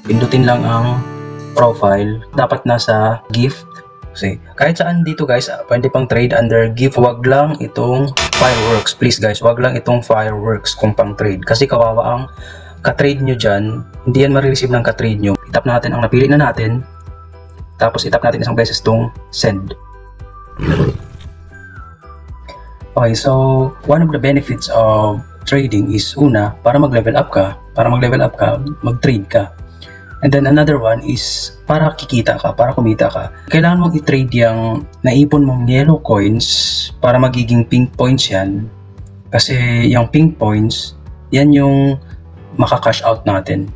pindutin lang ang profile. Dapat nasa gift. Kasi kahit saan dito guys, pwede pang trade under gift. Wag lang itong fireworks. Please guys, wag lang itong fireworks kung pang trade. Kasi kawawa ang ka-trade nyo dyan. Hindi yan marireceive ng ka-trade nyo. Itap natin ang napili na natin. Tapos itap natin isang beses itong send. Okay, so one of the benefits of trading is una, para mag-level up ka. Para mag-level up ka, mag-trade ka. And then another one is para kikita ka, para kumita ka. Kailangan mong i-trade yung naipon mong yellow coins para magiging pink points yan. Kasi yung pink points, yan yung maka-cash out natin.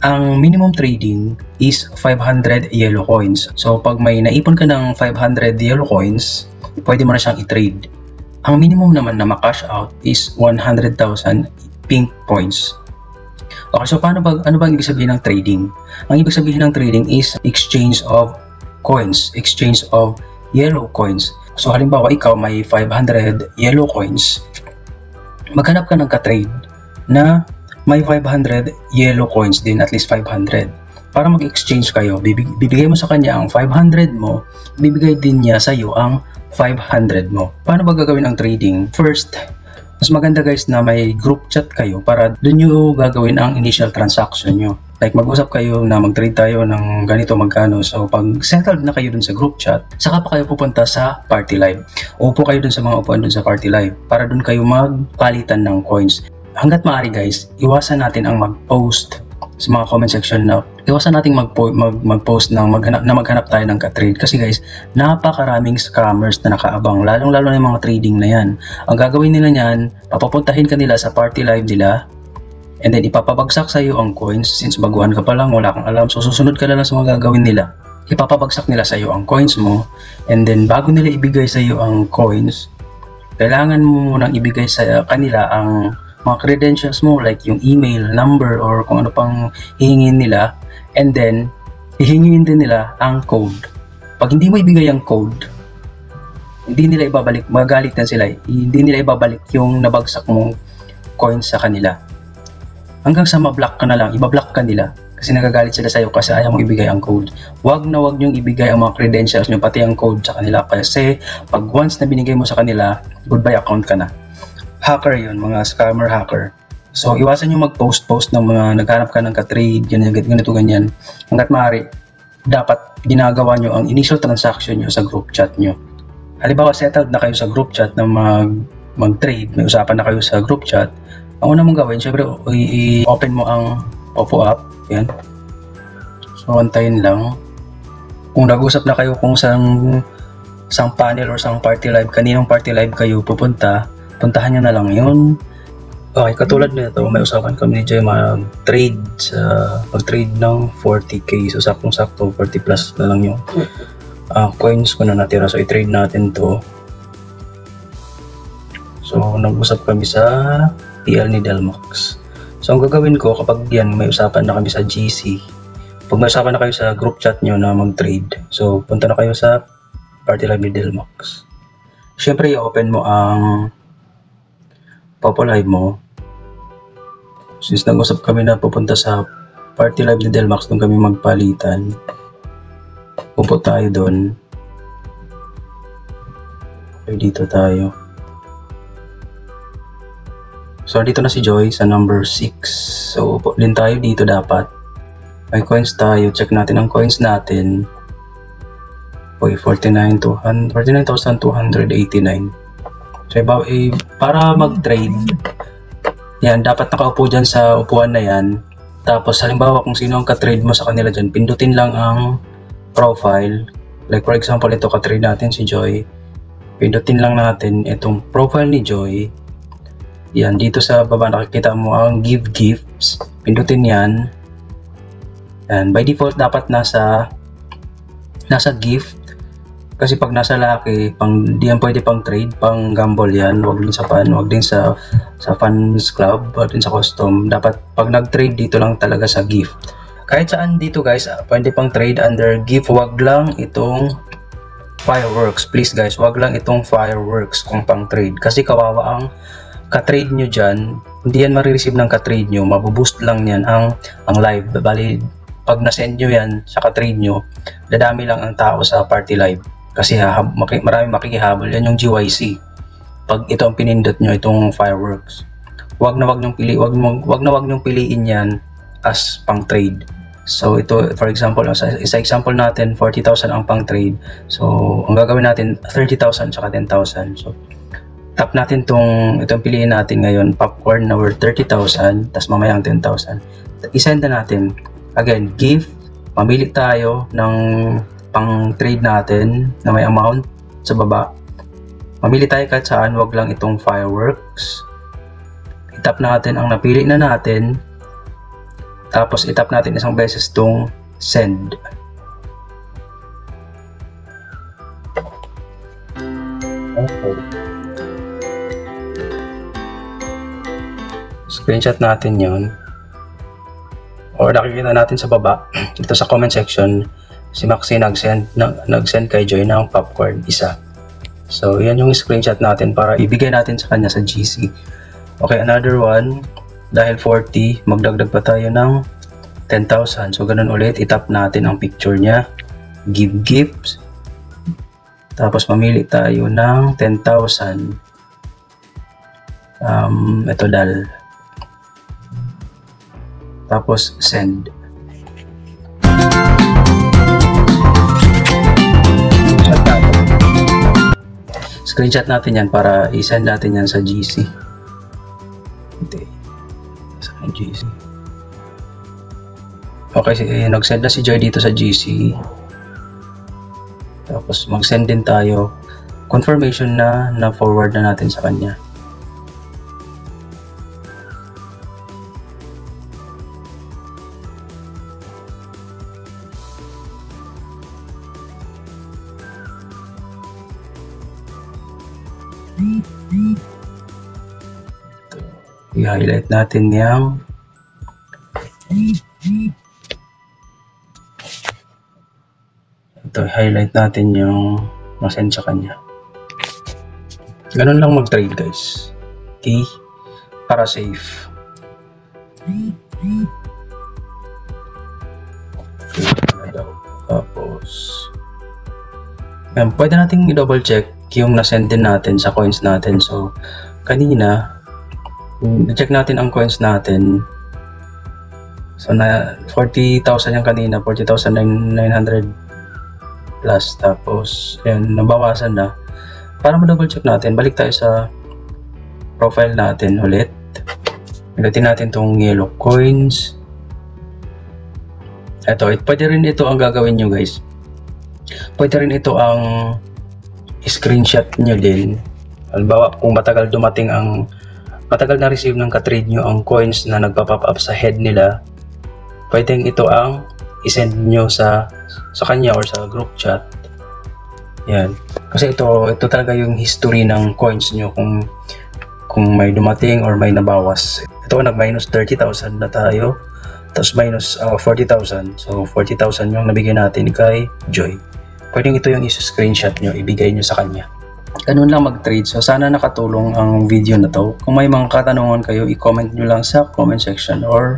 Ang minimum trading is 500 yellow coins. So pag may naipon ka ng 500 yellow coins, pwede mo na siyang i-trade. Ang minimum naman na maka-cash out is 100,000 pink points. Okay, so ano bang ibig sabihin ng trading? Ang ibig sabihin ng trading is exchange of coins, exchange of yellow coins. So halimbawa ikaw may 500 yellow coins, maghanap ka ng ka-trade na may 500 yellow coins din, at least 500. Para mag-exchange kayo, bibigay mo sa kanya ang 500 mo, bibigay din niya sa iyo ang 500 mo. Paano ba gagawin ang trading? First, mas maganda guys na may group chat kayo para doon nyo gagawin ang initial transaction nyo. Like mag-usap kayo na mag-trade tayo ng ganito magkano. So pag settled na kayo dun sa group chat, saka pa kayo pupunta sa party live. Upo kayo dun sa mga upuan dun sa party live para dun kayo magpalitan ng coins. Hanggat maaari guys, iwasan natin ang mag-post sa mga comment section na iwasan nating mag-post ng maghanap tayo ng ka-trade. Kasi guys, napakaraming scammers na nakaabang, lalong-lalo na yung mga trading na yan. Ang gagawin nila niyan, papapuntahin ka nila sa party live nila, and then ipapabagsak sa iyo ang coins. Since baguhan ka pa lang, wala kang alam, so susunod ka lang sa mga gagawin nila. Ipapabagsak nila sa iyo ang coins mo, and then bago nila ibigay sa iyo ang coins, kailangan mo munang ibigay sa kanila ang mga credentials mo, like yung email, number, or kung ano pang hihingin nila, and then hihingin din nila ang code. Pag hindi mo ibigay ang code, hindi nila ibabalik, magagalit na sila, hindi nila ibabalik yung nabagsak mong coins sa kanila. Hanggang sa ma-block ka na lang, ibablock ka nila kasi nagagalit sila sa iyo kasi ayaw mong ibigay ang code. Wag na wag niyong ibigay ang mga credentials niyo, pati ang code sa kanila, kasi pag once na binigay mo sa kanila, goodbye account ka na. Hacker yun, mga scammer hacker. So iwasan nyo mag-post ng mga naghanap ka ng ka-trade, ganito ganyan. Hanggat maaari, dapat ginagawa nyo ang initial transaction nyo sa group chat nyo. Halimbawa settled na kayo sa group chat na mag-trade, may usapan na kayo sa group chat. Ang una mong gawin, syempre i-open mo ang pop-up, yan. So antayin lang. Kung nag-usap na kayo kung sang panel or sang party live, kaninong party live kayo pupunta, puntahan nyo na lang yun. Okay, katulad nito, may usapan kami ni Joy mag-trade ng 40k. So saktong-sakto 40 plus na lang yung coins ko na natira. So i-trade natin to. So nag-usap kami sa PL ni Delmax. So ang gagawin ko kapag yan may usapan na kami sa GC, pag may usapan na kayo sa group chat nyo na mag-trade, so punta na kayo sa party live ni Delmax. Siyempre i-open mo ang Popo Live mo. Since nag-usap kami na pupunta sa party live ni Delmax, doon kami magpalitan. Upo tayo doon. Okay, dito tayo. So dito na si Joy sa number 6. So upo din tayo dito dapat. May coins tayo. Check natin ang coins natin. Okay, 49,289. So para mag-trade, yan, dapat nakaupo dyan sa upuan na yan. Tapos halimbawa kung sino ang ka-trade mo sa kanila dyan, pindutin lang ang profile. Like for example, ito ka-trade natin si Joy. Pindutin lang natin itong profile ni Joy. Yan, dito sa baba nakikita mo ang give gifts. Pindutin yan. And by default dapat nasa gift. Kasi pag nasa laki, di yan pwede pang trade, pang gamble yan. Wag din sa fan, wag din sa fans club, wag din sa custom. Dapat pag nag-trade dito lang talaga sa gift. Kahit saan dito guys, pwede pang trade under gift. Wag lang itong fireworks. Please guys, wag lang itong fireworks kung pang trade. Kasi kawawa ang ka-trade nyo dyan. Hindi yan marireceive ng ka-trade nyo. Mabuboost lang yan ang live. Bali, pag na-send nyo yan sa ka-trade nyo, dadami lang ang tao sa party live. Kasi maraming makikihabol. Yan yung GYC. Pag ito ang pinindot nyo, itong fireworks. Wag na wag nyong piliin yan as pang trade. So ito, for example, sa example natin, 40,000 ang pang trade. So ang gagawin natin, 30,000 tsaka 10,000. So tap natin itong piliin natin ngayon, popcorn na worth 30,000, tas mamaya ang 10,000. I-send na natin. Again, gift, mamili tayo ng pang trade natin na may amount sa baba. Mamili tayo kahit saan, wag lang itong fireworks. I-tap natin ang napili na natin. Tapos i-tap natin isang beses itong send. Okay. Screenshot natin yon. Or nakikita natin sa baba, dito sa comment section, si Maxi nag-send kay Joy ng popcorn, isa. So, yan yung screenshot natin para ibigay natin sa kanya sa GC. Okay, another one, dahil 40, magdagdag pa tayo ng 10,000. So, ganun ulit, itap natin ang picture niya, give gifts, tapos mamili tayo ng 10,000. Ito dal. Tapos send. Screenshot natin yan para i-send natin yan sa GC. Sa GC. Okay, nag-send na si Joy dito sa GC. Tapos mag-send din tayo. Confirmation na forward na natin sa kanya. I-highlight natin yung highlight natin yung masend sa kanya. Ganun lang mag-trade, guys. Okay? Para safe. Tapos pwede nating i-double check yung nasend din natin sa coins natin. So kanina check natin ang coins natin. So na 40,000 yung kanina, 40,900 plus. Tapos yan, nabawasan na. Para ma-double check natin, balik tayo sa profile natin ulit. Pinutin natin tong yellow coins. Pwede rin ito ang gagawin nyo, guys. Pwede rin ito ang screenshot nyo din. Halimbawa, kung matagal na receive ng ka-trade nyo ang coins na nagpa-pop up sa head nila, pwedeng ito ang i-send nyo sa kanya or sa group chat. Yan. Kasi ito talaga yung history ng coins nyo kung may dumating or may nabawas. Ito nag-minus 30,000 na tayo. Tapos minus 40,000. So 40,000 yung nabigay natin kay Joy. Pwedeng ito yung i-screenshot nyo, ibigay nyo sa kanya. Ganun lang mag-trade. So sana nakatulong ang video na to. Kung may mga katanungan kayo, i-comment nyo lang sa comment section or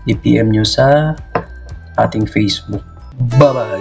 i-PM nyo sa ating Facebook. Bye-bye!